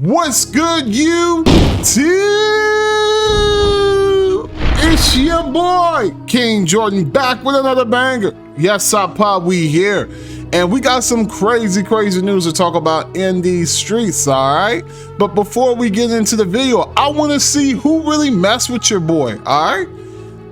What's good, YouTube? It's your boy, King Jordan, back with another banger. Yes, we here. And we got some crazy news to talk about in these streets, all right? But before we get into the video, I want to see who really messed with your boy, all right?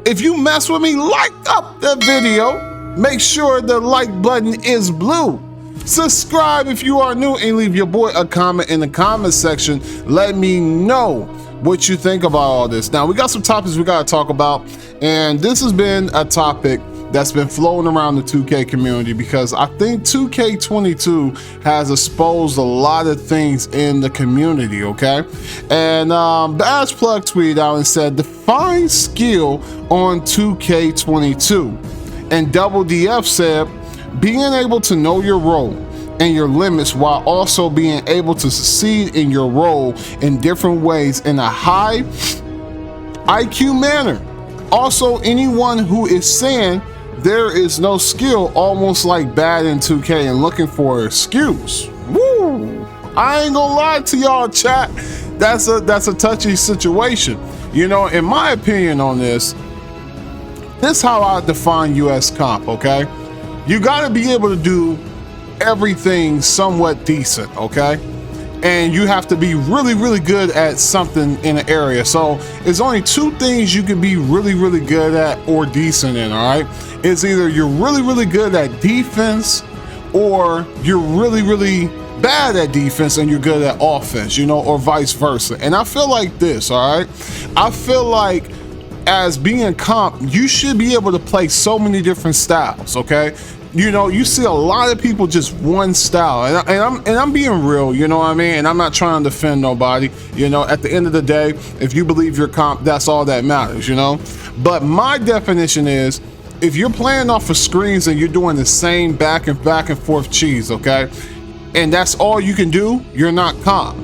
If you mess with me, like up the video. Make sure the like button is blue. Subscribe if you are new and leave your boy a comment in the comment section. Let me know what you think about all this. Now, we got some topics we got to talk about, and this has been a topic that's been floating around the 2K community because I think 2K22 has exposed a lot of things in the community, okay? And Bash Plug tweeted out and said, define skill on 2K22. And Double DF said, being able to know your role and your limits while also being able to succeed in your role in different ways in a high IQ manner. Also, anyone who is saying there is no skill, almost like bad in 2K and looking for an excuse. Woo! I ain't gonna lie to y'all, chat. That's a touchy situation. You know, in my opinion on this is how I define US comp, okay? You gotta be able to do everything somewhat decent, okay? And you have to be really good at something in an area. So it's only two things you can be really good at or decent in, all right? It's either you're really good at defense or you're really bad at defense and you're good at offense, you know, or vice versa. And I feel like this, all right? I feel like as being comp, you should be able to play so many different styles, okay? You know, you see a lot of people just one style, and I'm being real, you know what I mean? And I'm not trying to defend nobody, you know. At the end of the day, if you believe you're comp, that's all that matters, you know. But my definition is, if you're playing off of screens and you're doing the same back and forth cheese, okay, and that's all you can do, you're not comp.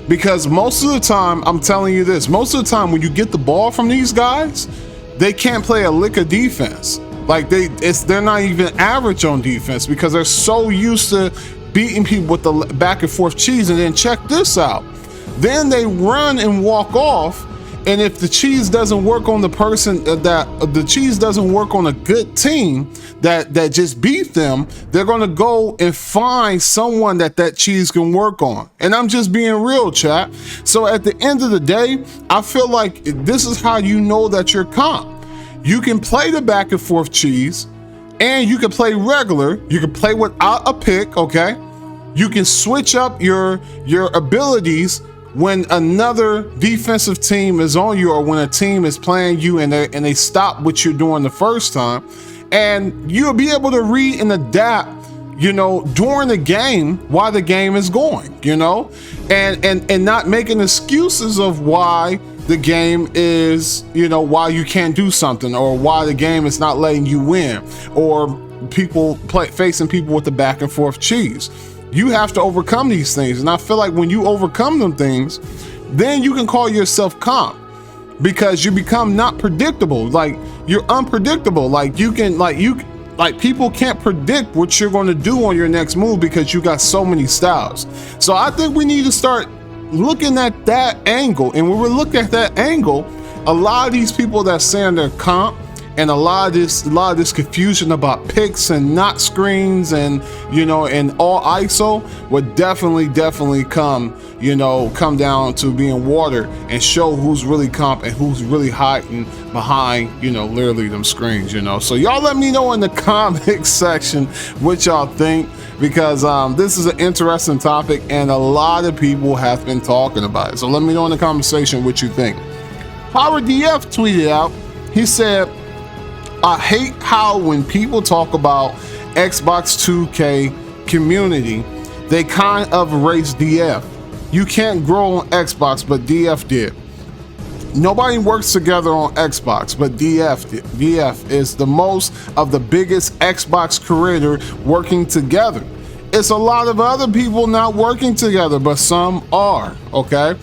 Because most of the time, I'm telling you this, most of the time when you get the ball from these guys, they can't play a lick of defense. Like they're not even average on defense because they're so used to beating people with the back and forth cheese. And then check this out. Then they run and walk off. And if the cheese doesn't work on the person the cheese doesn't work on a good team that just beat them, they're going to go and find someone that cheese can work on. And I'm just being real, chat. So at the end of the day, I feel like this is how you know that you're comp. You can play the back and forth cheese and you can play regular. You can play without a pick, okay? You can switch up your abilities when another defensive team is on you or when a team is playing you and they stop what you're doing the first time. And you'll be able to read and adapt, you know, during the game while the game is going, you know? And not making excuses of why the game is, you know, why you can't do something or why the game is not letting you win or facing people with the back and forth cheese. You have to overcome these things. And I feel like when you overcome them things, then you can call yourself comp because you become not predictable. Like you're unpredictable. Like people can't predict what you're going to do on your next move because you got so many styles. So I think we need to start looking at that angle. And when we look at that angle, a lot of these people that saying they're comp and a lot of this confusion about picks and not screens and, you know, and all ISO would definitely come down to being water and show who's really comp and who's really hiding behind, you know, literally them screens, you know. So y'all let me know in the comment section what y'all think, because this is an interesting topic and a lot of people have been talking about it. So let me know in the comment section what you think. Power DF tweeted out, he said, I hate how when people talk about Xbox 2K community, they kind of erase DF. You can't grow on Xbox, but DF did. Nobody works together on Xbox, but DF did. DF is the most of the biggest Xbox creator working together. It's a lot of other people not working together, but some are, okay?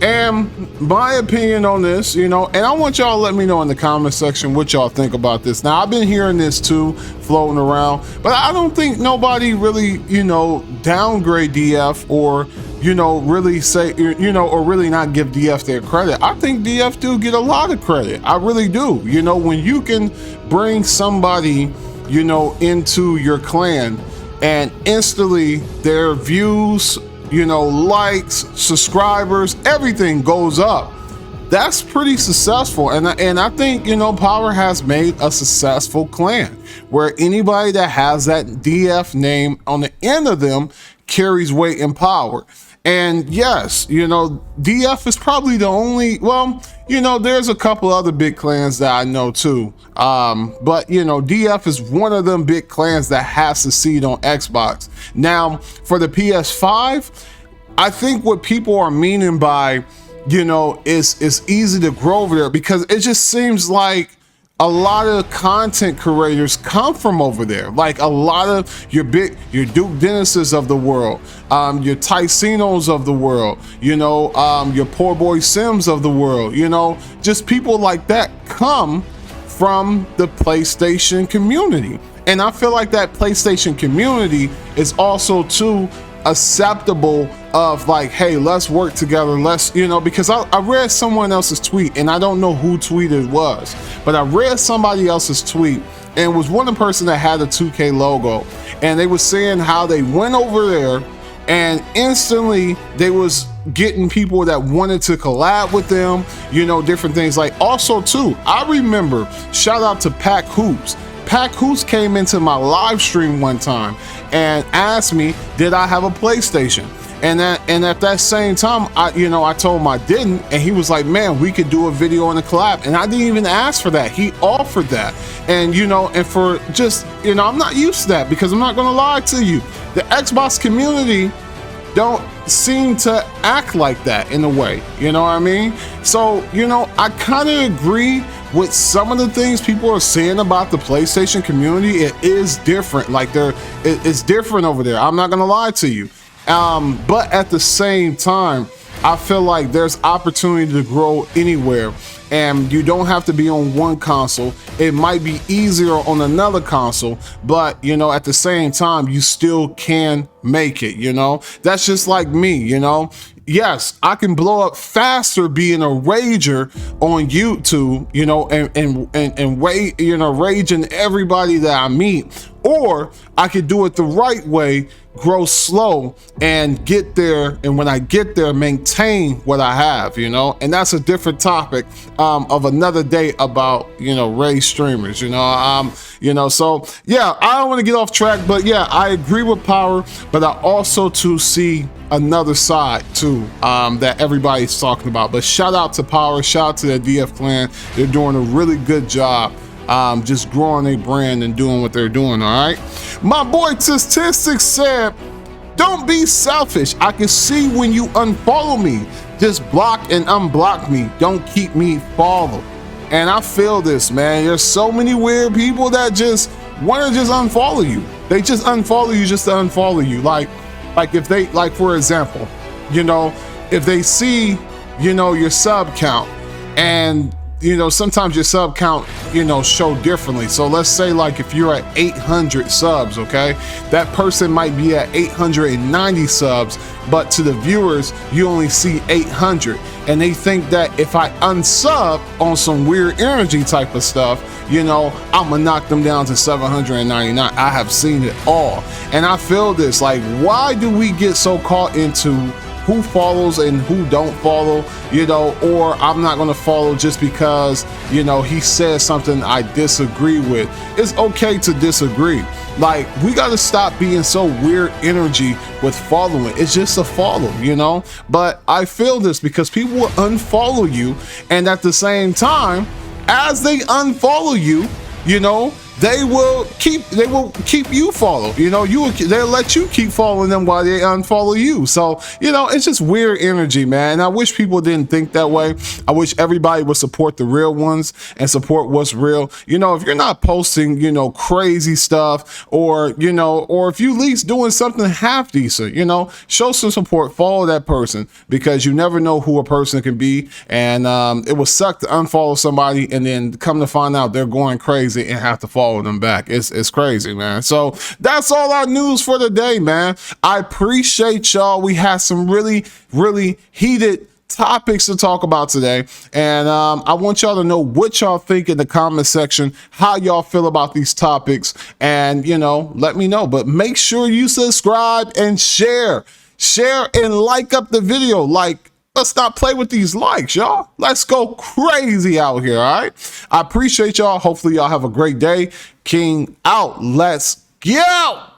And my opinion on this, and I want y'all to let me know in the comment section what y'all think about this. Now, I've been hearing this too, floating around, but I don't think nobody really, downgrade DF or, really say, or really not give DF their credit. I think DF do get a lot of credit. I really do. When you can bring somebody, into your clan and instantly their views, likes, subscribers, everything goes up. That's pretty successful. And I think, Power has made a successful clan where anybody that has that DF name on the end of them carries weight and power. And yes, DF is probably the only, there's a couple other big clans that I know too. But DF is one of them big clans that has succeeded on Xbox. Now for the PS5, I think what people are meaning by, is easy to grow over there, because it just seems like a lot of content creators come from over there. Like a lot of your Duke Dennis's of the world, your Tycinos of the world, your Poor Boy Sims of the world, just people like that come from the PlayStation community. And I feel like that PlayStation community is also too acceptable of like, hey, let's work together, let's, because I read someone else's tweet, and I don't know who tweeted it was, but I read somebody else's tweet, and it was one person that had a 2K logo, and they were saying how they went over there and instantly they was getting people that wanted to collab with them, different things. Like also too, I remember, shout out to Pack Hoops. Pack Hoops came into my live stream one time and asked me, did I have a PlayStation? And at that same time, I told him I didn't, and he was like, man, we could do a video on the collab. And I didn't even ask for that. He offered that. And, and for just, I'm not used to that, because I'm not gonna lie to you. The Xbox community don't seem to act like that in a way, you know what I mean? So, I kind of agree with some of the things people are saying about the PlayStation community. It is different. Like it's different over there. I'm not gonna lie to you. But at the same time, I feel like there's opportunity to grow anywhere, and you don't have to be on one console. It might be easier on another console, but at the same time, you still can make it. That's just like me. Yes, I can blow up faster being a rager on YouTube, and raging everybody that I meet, or I could do it the right way, grow slow and get there, and when I get there, maintain what I have, and that's a different topic of another day about raid streamers, so yeah, I don't want to get off track, but yeah, I agree with Power, but I also too see another side too that everybody's talking about. But shout out to Power, shout out to the DF clan. They're doing a really good job just growing their brand and doing what they're doing. All right, my boy Statistics said, don't be selfish. I can see when you unfollow me. Just block and unblock me. Don't keep me followed. And I feel this, man. There's so many weird people that just want to just unfollow you. They just unfollow you just to unfollow you. Like if they, like for example, if they see, your sub count, and sometimes your sub count, show differently. So let's say like if you're at 800 subs, okay, that person might be at 890 subs, but to the viewers, you only see 800. And they think that if I unsub on some weird energy type of stuff, I'm gonna knock them down to 799. I have seen it all. And I feel this, like, why do we get so caught into who follows and who don't follow, or I'm not gonna follow just because, he says something I disagree with. It's okay to disagree. Like, we gotta stop being so weird energy with following. It's just a follow, But I feel this because people will unfollow you, and at the same time, as they unfollow you, they will keep you followed. You know, they'll let you keep following them while they unfollow you. So, you know, it's just weird energy, man. And I wish people didn't think that way. I wish everybody would support the real ones and support what's real. You know, if you're not posting, you know, crazy stuff, or, you know, or if you at least doing something half decent, you know, show some support, follow that person, because you never know who a person can be. And it will suck to unfollow somebody and then come to find out they're going crazy and have to follow them back. It's crazy, man. So that's all our news for today, man. I appreciate y'all. We had some really heated topics to talk about today, and I want y'all to know what y'all think in the comment section, how y'all feel about these topics, and, you know, let me know. But make sure you subscribe and share and like up the video. Like, let's not play with these likes, y'all. Let's go crazy out here. All right, I appreciate y'all. Hopefully y'all have a great day. King out. Let's go.